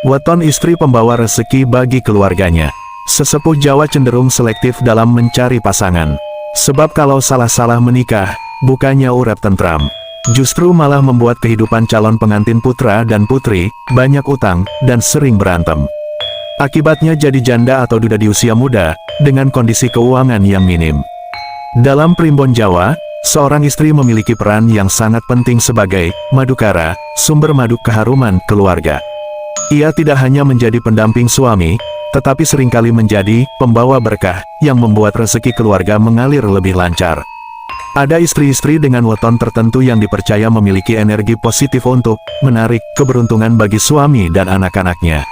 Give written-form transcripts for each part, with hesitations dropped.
Weton istri pembawa rezeki bagi keluarganya. Sesepuh Jawa cenderung selektif dalam mencari pasangan. Sebab kalau salah-salah menikah, bukannya urip tentram, justru malah membuat kehidupan calon pengantin putra dan putri banyak utang dan sering berantem. Akibatnya jadi janda atau duda di usia muda, dengan kondisi keuangan yang minim. Dalam primbon Jawa, seorang istri memiliki peran yang sangat penting sebagai madukara, sumber madu keharuman keluarga. Ia tidak hanya menjadi pendamping suami, tetapi seringkali menjadi pembawa berkah yang membuat rezeki keluarga mengalir lebih lancar. Ada istri-istri dengan weton tertentu yang dipercaya memiliki energi positif untuk menarik keberuntungan bagi suami dan anak-anaknya.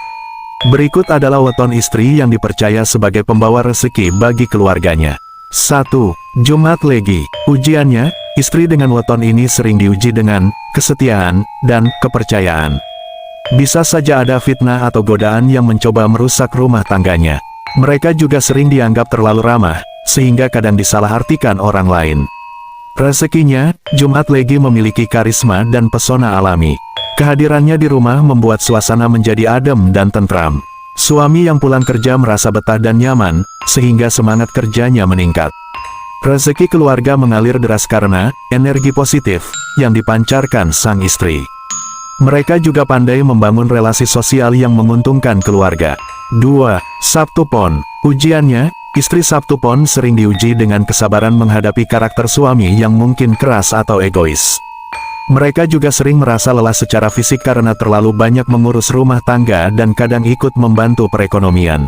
Berikut adalah weton istri yang dipercaya sebagai pembawa rezeki bagi keluarganya. 1. Jumat Legi. Ujiannya, istri dengan weton ini sering diuji dengan kesetiaan dan kepercayaan. Bisa saja ada fitnah atau godaan yang mencoba merusak rumah tangganya. Mereka juga sering dianggap terlalu ramah, sehingga kadang disalahartikan orang lain. Rezekinya, Jumat Legi memiliki karisma dan pesona alami. Kehadirannya di rumah membuat suasana menjadi adem dan tentram. Suami yang pulang kerja merasa betah dan nyaman, sehingga semangat kerjanya meningkat. Rezeki keluarga mengalir deras karena energi positif yang dipancarkan sang istri. Mereka juga pandai membangun relasi sosial yang menguntungkan keluarga. 2. Sabtu Pon. Ujiannya, istri Sabtu Pon sering diuji dengan kesabaran menghadapi karakter suami yang mungkin keras atau egois. Mereka juga sering merasa lelah secara fisik karena terlalu banyak mengurus rumah tangga dan kadang ikut membantu perekonomian.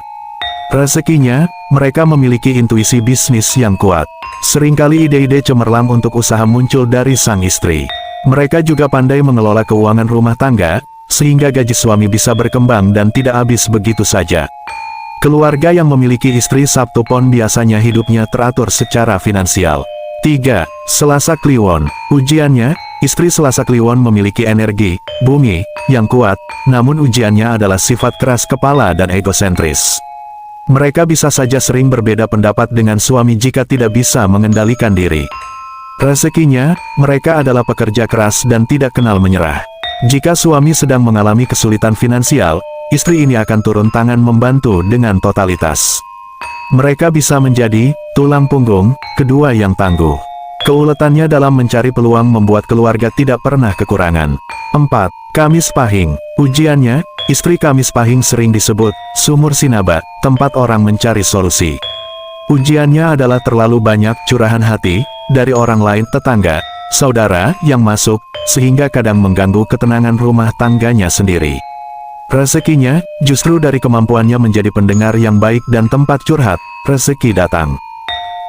Rezekinya, mereka memiliki intuisi bisnis yang kuat. Seringkali ide-ide cemerlang untuk usaha muncul dari sang istri. Mereka juga pandai mengelola keuangan rumah tangga, sehingga gaji suami bisa berkembang dan tidak habis begitu saja. Keluarga yang memiliki istri Sabtu Pon biasanya hidupnya teratur secara finansial. 3. Selasa Kliwon. Ujiannya, istri Selasa Kliwon memiliki energi bumi yang kuat, namun ujiannya adalah sifat keras kepala dan egosentris. Mereka bisa saja sering berbeda pendapat dengan suami jika tidak bisa mengendalikan diri. Rezekinya, mereka adalah pekerja keras dan tidak kenal menyerah. Jika suami sedang mengalami kesulitan finansial, istri ini akan turun tangan membantu dengan totalitas. Mereka bisa menjadi tulang punggung kedua yang tangguh. Keuletannya dalam mencari peluang membuat keluarga tidak pernah kekurangan. 4. Kamis Pahing. Ujiannya, istri Kamis Pahing sering disebut sumur sinaba, tempat orang mencari solusi. Ujiannya adalah terlalu banyak curahan hati dari orang lain, tetangga, saudara yang masuk, sehingga kadang mengganggu ketenangan rumah tangganya sendiri. Rezekinya, justru dari kemampuannya menjadi pendengar yang baik dan tempat curhat, rezeki datang.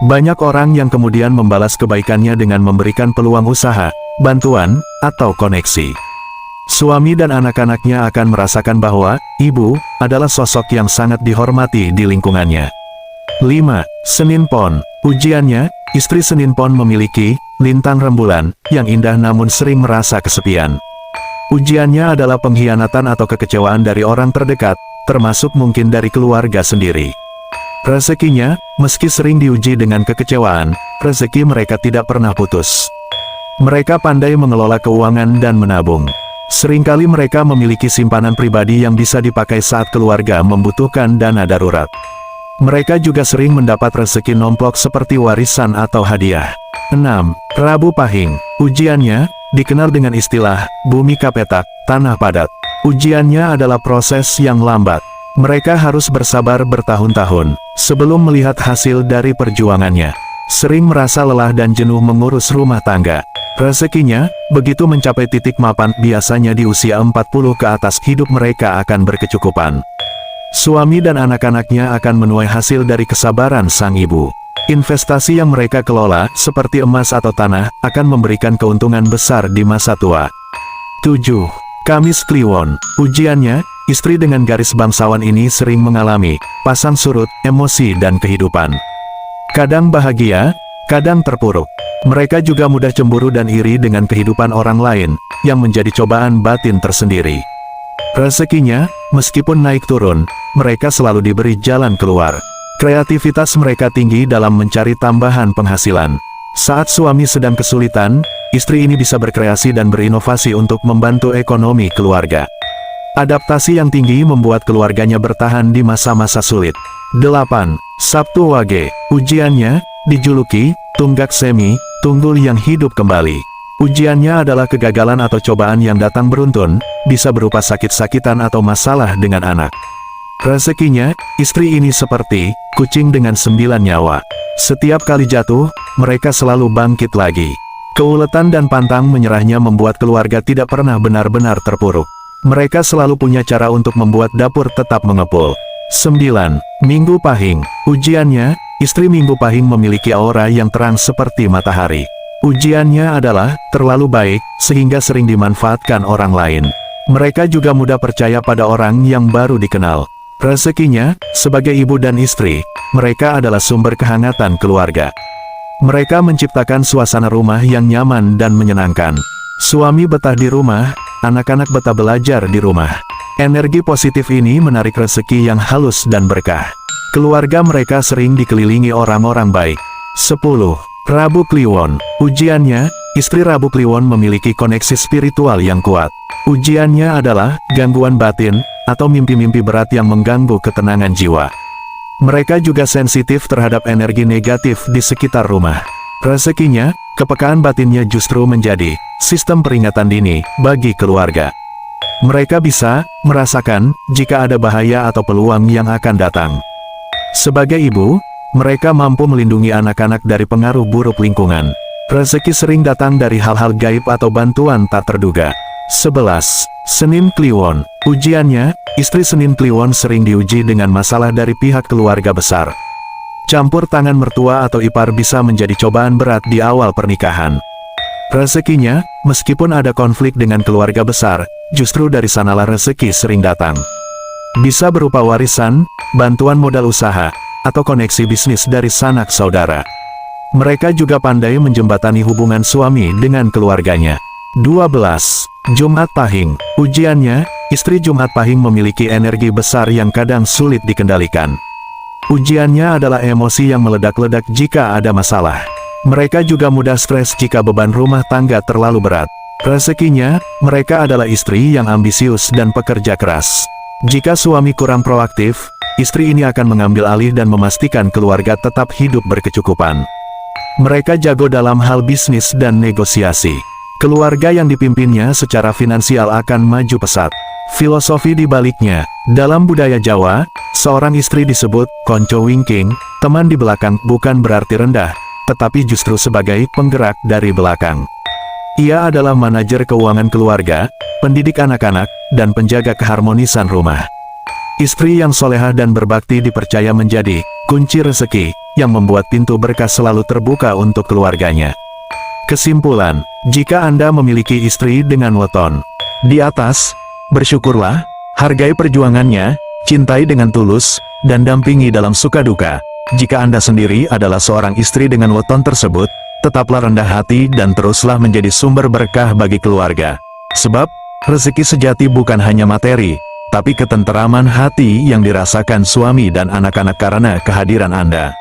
Banyak orang yang kemudian membalas kebaikannya dengan memberikan peluang usaha, bantuan, atau koneksi. Suami dan anak-anaknya akan merasakan bahwa ibu adalah sosok yang sangat dihormati di lingkungannya. 5. Senin Pon. Ujiannya, istri Senin Pon memiliki lintang rembulan yang indah namun sering merasa kesepian. Ujiannya adalah pengkhianatan atau kekecewaan dari orang terdekat, termasuk mungkin dari keluarga sendiri. Rezekinya, meski sering diuji dengan kekecewaan, rezeki mereka tidak pernah putus. Mereka pandai mengelola keuangan dan menabung. Seringkali mereka memiliki simpanan pribadi yang bisa dipakai saat keluarga membutuhkan dana darurat. Mereka juga sering mendapat rezeki nomplok seperti warisan atau hadiah. 6. Rabu Pahing. Ujiannya, dikenal dengan istilah bumi kapetak, tanah padat. Ujiannya adalah proses yang lambat. Mereka harus bersabar bertahun-tahun sebelum melihat hasil dari perjuangannya. Sering merasa lelah dan jenuh mengurus rumah tangga. Rezekinya, begitu mencapai titik mapan, biasanya di usia 40 ke atas, hidup mereka akan berkecukupan. Suami dan anak-anaknya akan menuai hasil dari kesabaran sang ibu. Investasi yang mereka kelola, seperti emas atau tanah, akan memberikan keuntungan besar di masa tua. 7. Kamis Kliwon. Ujiannya, istri dengan garis bangsawan ini sering mengalami pasang surut, emosi dan kehidupan. Kadang bahagia, kadang terpuruk. Mereka juga mudah cemburu dan iri dengan kehidupan orang lain, yang menjadi cobaan batin tersendiri. Rezekinya, meskipun naik turun, mereka selalu diberi jalan keluar. Kreativitas mereka tinggi dalam mencari tambahan penghasilan. Saat suami sedang kesulitan, istri ini bisa berkreasi dan berinovasi untuk membantu ekonomi keluarga. Adaptasi yang tinggi membuat keluarganya bertahan di masa-masa sulit. 8. Sabtu Wage. Ujiannya, dijuluki, Tunggak Semi, Tunggul yang hidup kembali. Ujiannya adalah kegagalan atau cobaan yang datang beruntun, bisa berupa sakit-sakitan atau masalah dengan anak. Rezekinya, istri ini seperti kucing dengan 9 nyawa. Setiap kali jatuh, mereka selalu bangkit lagi. Keuletan dan pantang menyerahnya membuat keluarga tidak pernah benar-benar terpuruk. Mereka selalu punya cara untuk membuat dapur tetap mengepul. 9. Minggu Pahing. Ujiannya, istri Minggu Pahing memiliki aura yang terang seperti matahari. Ujiannya adalah terlalu baik, sehingga sering dimanfaatkan orang lain. Mereka juga mudah percaya pada orang yang baru dikenal. Rezekinya, sebagai ibu dan istri, mereka adalah sumber kehangatan keluarga. Mereka menciptakan suasana rumah yang nyaman dan menyenangkan. Suami betah di rumah, anak-anak betah belajar di rumah. Energi positif ini menarik rezeki yang halus dan berkah. Keluarga mereka sering dikelilingi orang-orang baik. 10. Rabu Kliwon. Ujiannya, istri Rabu Kliwon memiliki koneksi spiritual yang kuat. Ujiannya adalah gangguan batin, atau mimpi-mimpi berat yang mengganggu ketenangan jiwa. Mereka juga sensitif terhadap energi negatif di sekitar rumah. Rezekinya, kepekaan batinnya justru menjadi sistem peringatan dini bagi keluarga. Mereka bisa merasakan jika ada bahaya atau peluang yang akan datang. Sebagai ibu, mereka mampu melindungi anak-anak dari pengaruh buruk lingkungan. Rezeki sering datang dari hal-hal gaib atau bantuan tak terduga. 11. Senin Kliwon. Ujiannya, istri Senin Kliwon sering diuji dengan masalah dari pihak keluarga besar. Campur tangan mertua atau ipar bisa menjadi cobaan berat di awal pernikahan. Rezekinya, meskipun ada konflik dengan keluarga besar, justru dari sanalah rezeki sering datang. Bisa berupa warisan, bantuan modal usaha, atau koneksi bisnis dari sanak saudara. Mereka juga pandai menjembatani hubungan suami dengan keluarganya. 12. Jumat Pahing. Ujiannya, istri Jumat Pahing memiliki energi besar yang kadang sulit dikendalikan. Ujiannya adalah emosi yang meledak-ledak jika ada masalah. Mereka juga mudah stres jika beban rumah tangga terlalu berat. Rezekinya, mereka adalah istri yang ambisius dan pekerja keras. Jika suami kurang proaktif, istri ini akan mengambil alih dan memastikan keluarga tetap hidup berkecukupan. Mereka jago dalam hal bisnis dan negosiasi. Keluarga yang dipimpinnya secara finansial akan maju pesat. Filosofi di baliknya, dalam budaya Jawa, seorang istri disebut konco wingking, teman di belakang, bukan berarti rendah, tetapi justru sebagai penggerak dari belakang. Ia adalah manajer keuangan keluarga, pendidik anak-anak, dan penjaga keharmonisan rumah. Istri yang solehah dan berbakti dipercaya menjadi kunci rezeki, yang membuat pintu berkah selalu terbuka untuk keluarganya. Kesimpulan, jika Anda memiliki istri dengan weton di atas, bersyukurlah, hargai perjuangannya, cintai dengan tulus, dan dampingi dalam suka duka. Jika Anda sendiri adalah seorang istri dengan weton tersebut, tetaplah rendah hati dan teruslah menjadi sumber berkah bagi keluarga. Sebab, rezeki sejati bukan hanya materi, tapi ketenteraman hati yang dirasakan suami dan anak-anak karena kehadiran Anda.